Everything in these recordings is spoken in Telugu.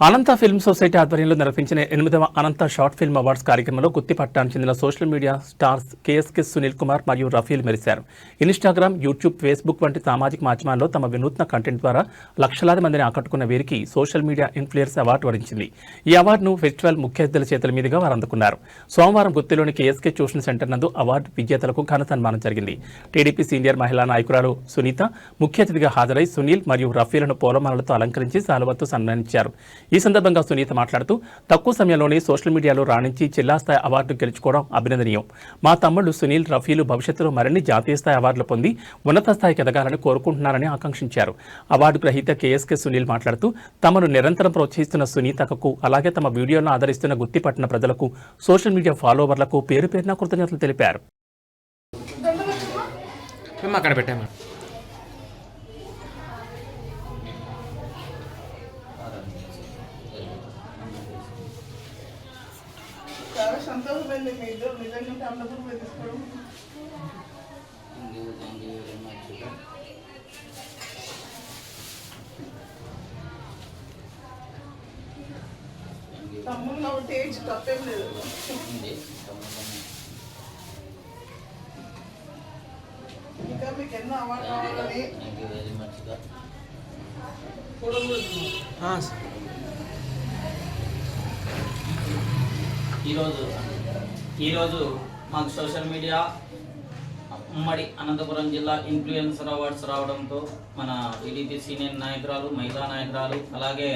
అనంత ఫిల్మ్ సొసైటీ ఆధ్వర్యంలో నిర్వహించిన 8వ అనంత షార్ట్ ఫిల్మ్ అవార్డ్స్ కార్యక్రమంలో గుత్తిపట్టానికి చెందిన social media stars KSK Sunil Kumar మరియు రఫీల్ మెరిశారు. ఇన్స్టాగ్రామ్, యూట్యూబ్, ఫేస్బుక్ వంటి సామాజిక మాధ్యమాల్లో తమ వినూత్న కంటెంట్ ద్వారా లక్షలాది మందిని ఆకట్టుకున్న వీరికి సోషల్ మీడియా ఇన్ఫ్లుయెన్స్ అవార్డు వరించింది. ఈ అవార్డును ఫెస్టివల్ ముఖ్య అతిథుల చేతుల మీదుగా వారు అందుకున్నారు. సోమవారం గుత్తిలోని కేఎస్కే ట్యూషన్ సెంటర్ నందు అవార్డు విజేతలకు ఘన సన్మానం జరిగింది. టీడీపీ సీనియర్ మహిళా నాయకురాలు సునీత ముఖ్య అతిథిగా హాజరై సునీల్ మరియు రఫీలను పూలమాలలతో అలంకరించి శాలువాతో సన్మానించారు. ఈ సందర్భంగా సునీత మాట్లాడుతూ తక్కువ సమయంలోనే సోషల్ మీడియాలో రాణించి జిల్లా స్థాయి అవార్డు గెలుచుకోవడం అభినందనీయం. మా తమ్ముళ్లు సునీల్, రఫీలు భవిష్యత్తులో మరిన్ని జాతీయ స్థాయి అవార్డులు పొంది ఉన్నత స్థాయికి ఎదగాలని కోరుకుంటున్నారని ఆకాంక్షించారు. అవార్డు గ్రహీత కేఎస్కే సునీల్ మాట్లాడుతూ తమను నిరంతరం ప్రోత్సహిస్తున్న సునీతకు, అలాగే తమ వీడియోలను ఆదరిస్తున్న గుత్తిపట్టిన ప్రజలకు, సోషల్ మీడియా ఫాలోవర్లకు పేరు పేరున కృతజ్ఞతలు తెలిపారు. అక్కడ పెట్టాము. చాలా సంతోషమైంది. మీ ఇద్దరు నిజంగా అన్నప్పుడు మీరు తీసుకోవడం తమ్ముళ్ళు ఒకటి ఏజ్ తప్పేం లేదు. ఇంకా మీకు ఎన్నో అవార్డు రావాలని ఈరోజు మాకు సోషల్ మీడియా ఉమ్మడి అనంతపురం జిల్లా ఇన్ఫ్లుయెన్సర్ అవార్డ్స్ రావడంతో మన టీడీపీ సీనియర్ నాయకురాలు, మహిళా నాయకురాలు, అలాగే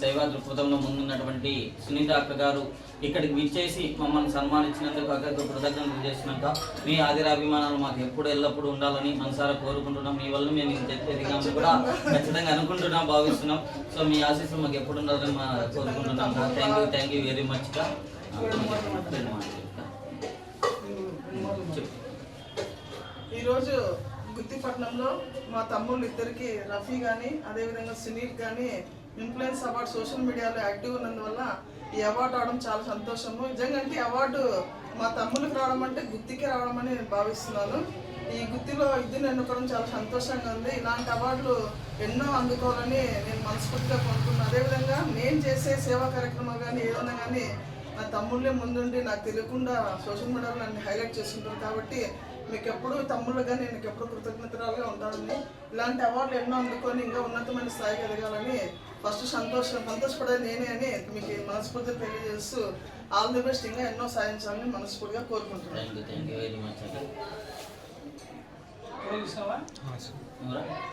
సేవా దృక్పథంలో ముందున్నటువంటి సునీత అక్క గారు ఇక్కడికి విచ్చేసి మమ్మల్ని సన్మానించినందుకు అక్కకు కృతజ్ఞతలు చేసినాక మీ ఆదిరాభిమానాలు మాకు ఎప్పుడు ఎల్లప్పుడూ ఉండాలని మనసారా కోరుకుంటున్నాం. మీ వల్ల మేము ఎదిగామని కూడా ఖచ్చితంగా అనుకుంటున్నాం, భావిస్తున్నాం. సో మీ ఆశీస్సులు మాకు ఎప్పుడు ఉండాలని కోరుకుంటున్నాం. థ్యాంక్ యూ వెరీ మచ్గా. ఈరోజు గుత్తిపట్నంలో మా తమ్ముళ్ళు ఇద్దరికి రఫీ కానీ అదేవిధంగా సునీల్ కానీ ఇన్ఫ్లుయెన్స్ అవార్డు సోషల్ మీడియాలో యాక్టివ్ ఉన్నందువల్ల ఈ అవార్డు రావడం చాలా సంతోషము. నిజంగా ఈ అవార్డు మా తమ్ముళ్ళకి రావడం అంటే గుత్తికి రావడం అని నేను భావిస్తున్నాను. ఈ గుత్తిలో ఇద్దరు ఎన్నుకోవడం చాలా సంతోషంగా ఉంది. ఇలాంటి అవార్డులు ఎన్నో అందుకోవాలని నేను మనస్ఫూర్తిగా కోరుకున్నాను. అదేవిధంగా నేను చేసే సేవా కార్యక్రమాలు కానీ ఏదైనా కానీ నా తమ్ముళ్ళే ముందుండి నాకు తెలియకుండా సోషల్ మీడియాలో నన్ను హైలైట్ చేస్తుంటారు. కాబట్టి మీకు ఎప్పుడు తమ్ముళ్ళు కానీ నేను ఎప్పుడు కృతజ్ఞతలుగా ఉంటానని, ఇలాంటి అవార్డులు ఎన్నో అందుకొని ఇంకా ఉన్నతమైన స్థాయికి ఎదగాలని ఫస్ట్ సంతోషపడేది నేనే అని మీకు మనస్ఫూర్తిగా తెలియజేస్తూ ఆల్ ది బెస్ట్, ఇంకా ఎన్నో సాధించాలని మనస్ఫూర్తిగా కోరుకుంటున్నాను.